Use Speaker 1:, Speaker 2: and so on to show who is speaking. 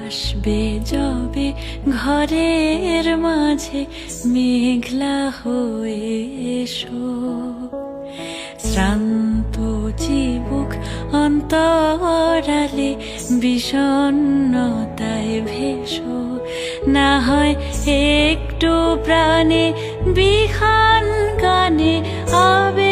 Speaker 1: আসবে যবে ঘরের মাঝে মেঘলা হয়ে এসো, শ্রান্ত চিবুক অন্তরালে বিষণ্ণতায় ভেসো, না হয় একটু প্রাণে বিহান গানে আবে